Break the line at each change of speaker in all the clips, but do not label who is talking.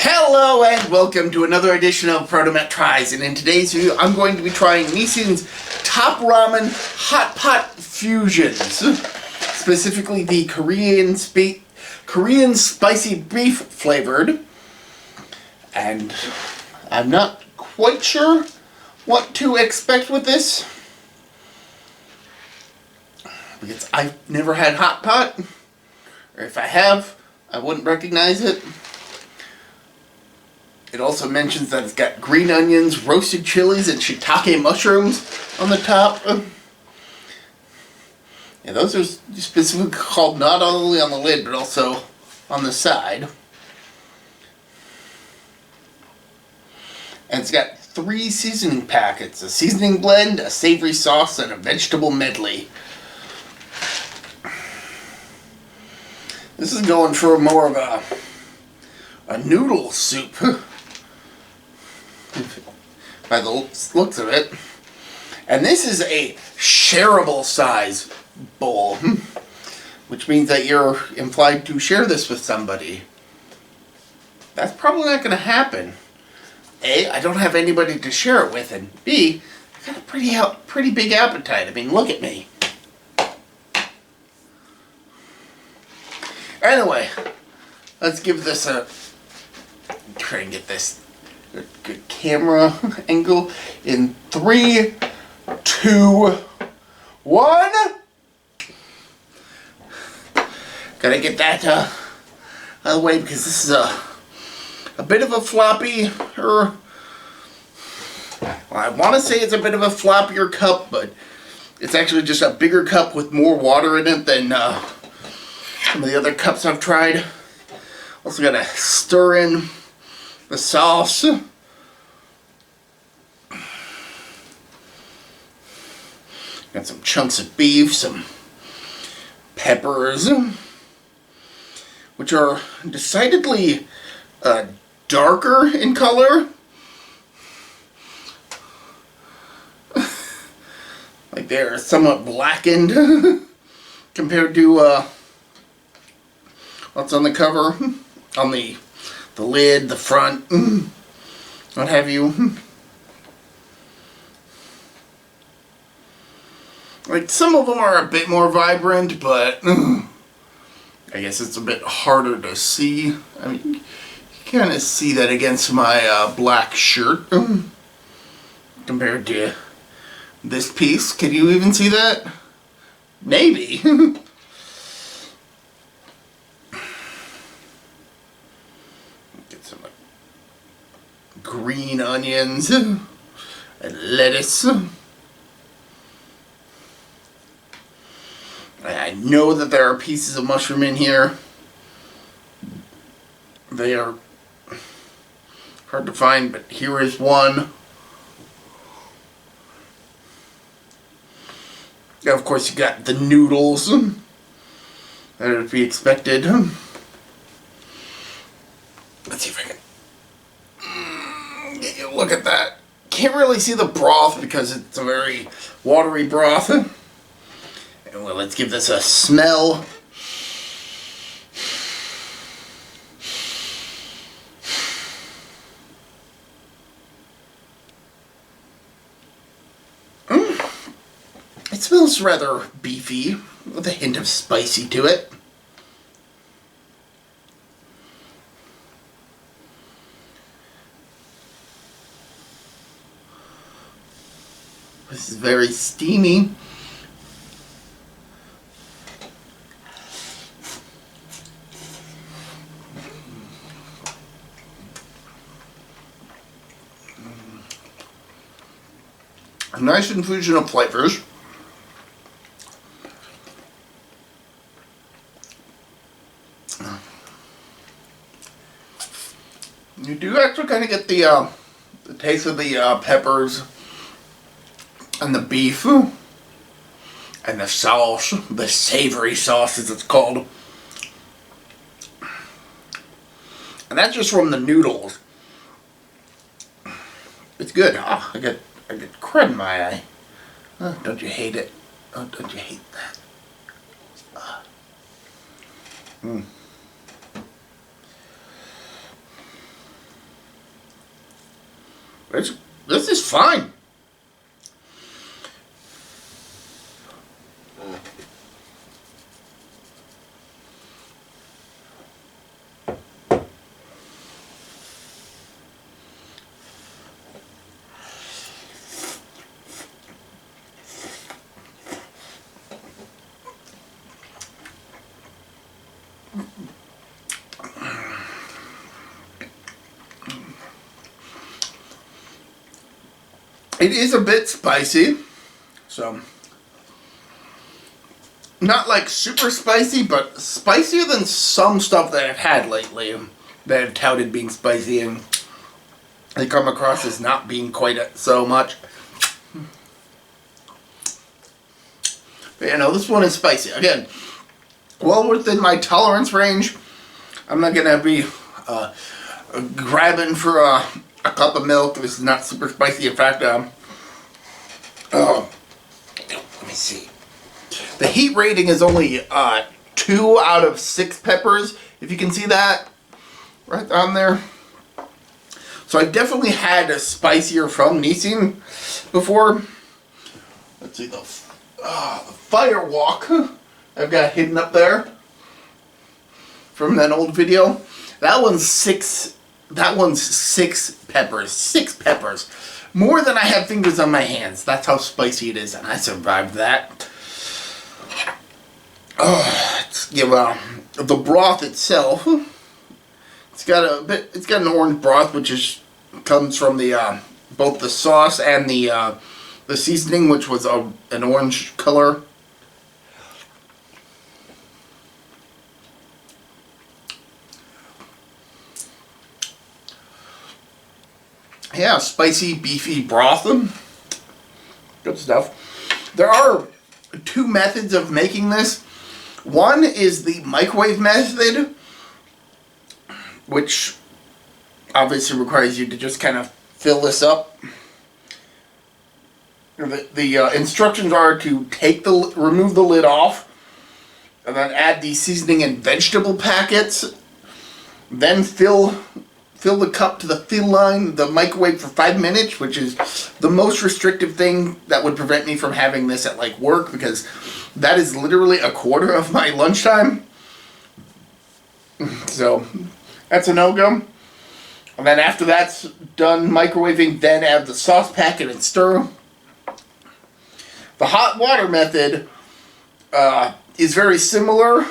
Hello and welcome to another edition of ProtoMet Tries, and in today's video I'm going to be trying Nissin's Top Ramen Hot Pot Fusions, specifically the Korean spicy beef flavored, and I'm not quite sure what to expect with this because I've never had hot pot, or if I have, I wouldn't recognize it. It also mentions that it's got green onions, roasted chilies, and shiitake mushrooms on the top. Yeah, those are specifically called not only on the lid, but also on the side. And it's got 3 seasoning packets: a seasoning blend, a savory sauce, and a vegetable medley. This is going for more of a noodle soup. By the looks of it. And this is a shareable size bowl, which means that you're implied to share this with somebody. That's probably not going to happen. A, I don't have anybody to share it with, and B, I got a pretty big appetite. I mean, look at me. Anyway, let's give this a try and get this good camera angle in 3, 2, 1. Gotta get that out of the way because this is a bit of a floppy, well, I want to say it's a bit of a floppier cup, but it's actually just a bigger cup with more water in it than some of the other cups I've tried. Also gotta stir in the sauce. Got some chunks of beef, some peppers, which are decidedly darker in color. Like they're somewhat blackened compared to what's on the cover, on the lid, the front, what have you. Like, some of them are a bit more vibrant, but I guess it's a bit harder to see. I mean, you kind of see that against my black shirt compared to this piece. Can you even see that? Maybe. Get some green onions and lettuce. I know that there are pieces of mushroom in here. They are hard to find, but here is one. Yeah, of course, you got the noodles that would be expected. Let's see if I can get you a look at that. Can't really see the broth because it's a very watery broth. Well, let's give this a smell. It smells rather beefy, with a hint of spicy to it. This is very steamy. A nice infusion of flavors. You do actually kind of get the taste of the peppers and the beef and the sauce, the savory sauce as it's called. And that's just from the noodles. It's good. Oh, I get crud in my eye. Oh, don't you hate it? Oh, don't you hate that? This is fine. It is a bit spicy, so not like super spicy, but spicier than some stuff that I've had lately that have touted being spicy, and they come across as not being quite so much. But you know, this one is spicy. Again, well within my tolerance range. I'm not gonna be grabbing for a cup of milk. This is not super spicy. In fact, let me see. The heat rating is only 2 out of 6 peppers. If you can see that right on there. So I've definitely had a spicier from Nissin before. Let's see, the Firewalk I've got hidden up there from that old video. That one's 6 peppers. 6 peppers. More than I have fingers on my hands. That's how spicy it is, and I survived that. Let's give the broth itself. It's got an orange broth, which comes from the both the sauce and the seasoning, which was an orange color. Yeah, spicy, beefy broth. Good stuff. There are 2 methods of making this. One is the microwave method, which obviously requires you to just kind of fill this up. The instructions are to remove the lid off, and then add the seasoning and vegetable packets. Then fill the cup to the fill line, the microwave for 5 minutes, which is the most restrictive thing that would prevent me from having this at like work, because that is literally a quarter of my lunchtime. So that's a no-go. And then after that's done microwaving, then add the sauce packet and stir. The hot water method is very similar,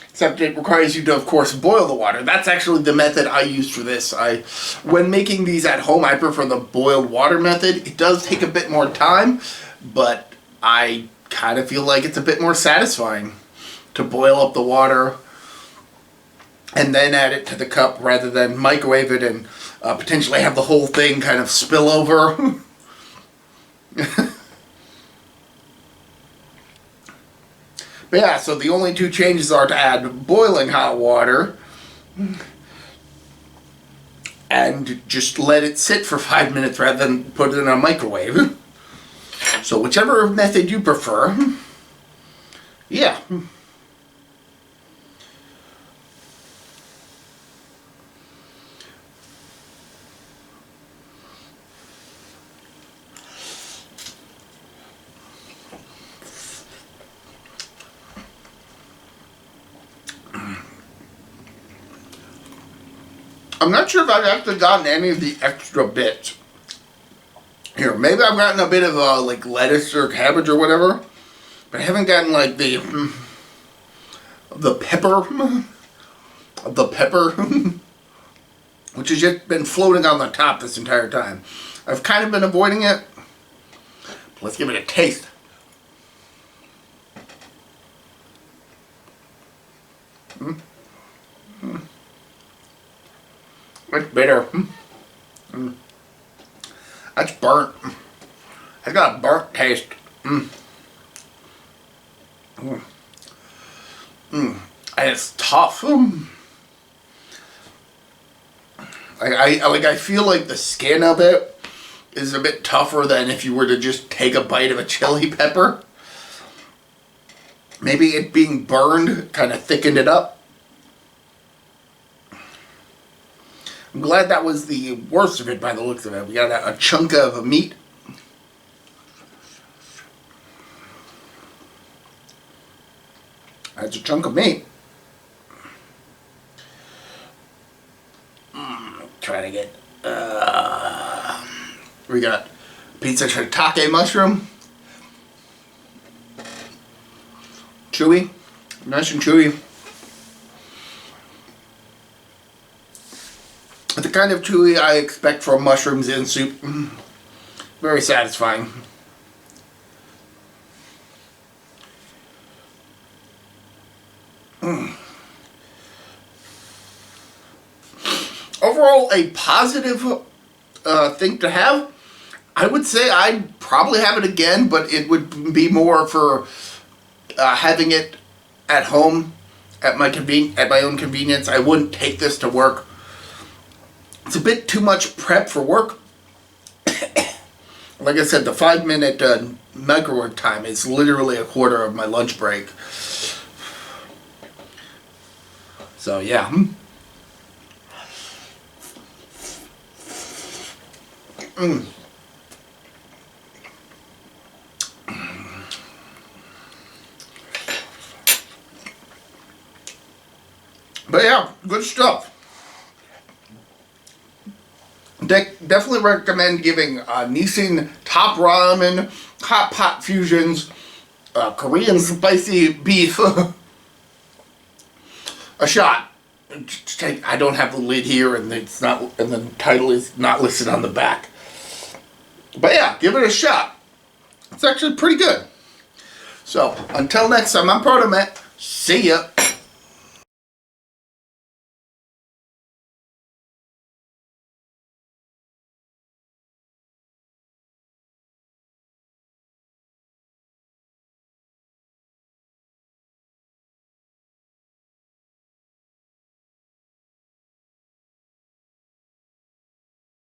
except it requires you to, of course, boil the water. That's actually the method I used for this. When making these at home, I prefer the boiled water method. It does take a bit more time, but I kind of feel like it's a bit more satisfying to boil up the water and then add it to the cup rather than microwave it and potentially have the whole thing kind of spill over. But yeah, so the only 2 changes are to add boiling hot water and just let it sit for 5 minutes rather than put it in a microwave. So whichever method you prefer, yeah. I'm not sure if I've actually gotten any of the extra bits. Here, maybe I've gotten a bit of like lettuce or cabbage or whatever, but I haven't gotten like the pepper, which has just been floating on the top this entire time. I've kind of been avoiding it. But let's give it a taste. It's bitter. That's burnt. It's got a burnt taste. And it's tough. I feel like the skin of it is a bit tougher than if you were to just take a bite of a chili pepper. Maybe it being burned kind of thickened it up. I'm glad that was the worst of it by the looks of it. We got a chunk of meat. That's a chunk of meat. Trying to get, we got pizza shiitake mushroom. Chewy. Nice and chewy. The kind of chewy I expect from mushrooms in soup. Very satisfying. Overall, a positive thing to have. I would say I'd probably have it again, but it would be more for having it at home at my own convenience. I wouldn't take this to work. It's a bit too much prep for work. Like I said, the 5-minute microwave time is literally a quarter of my lunch break. So yeah. But yeah, good stuff. Definitely recommend giving Nissin Top Ramen Hot Pot Fusions Korean Spicy Beef a shot. I don't have the lid here, and it's not, and the title is not listed on the back. But yeah, give it a shot. It's actually pretty good. So until next time, I'm ProtoMet. See ya.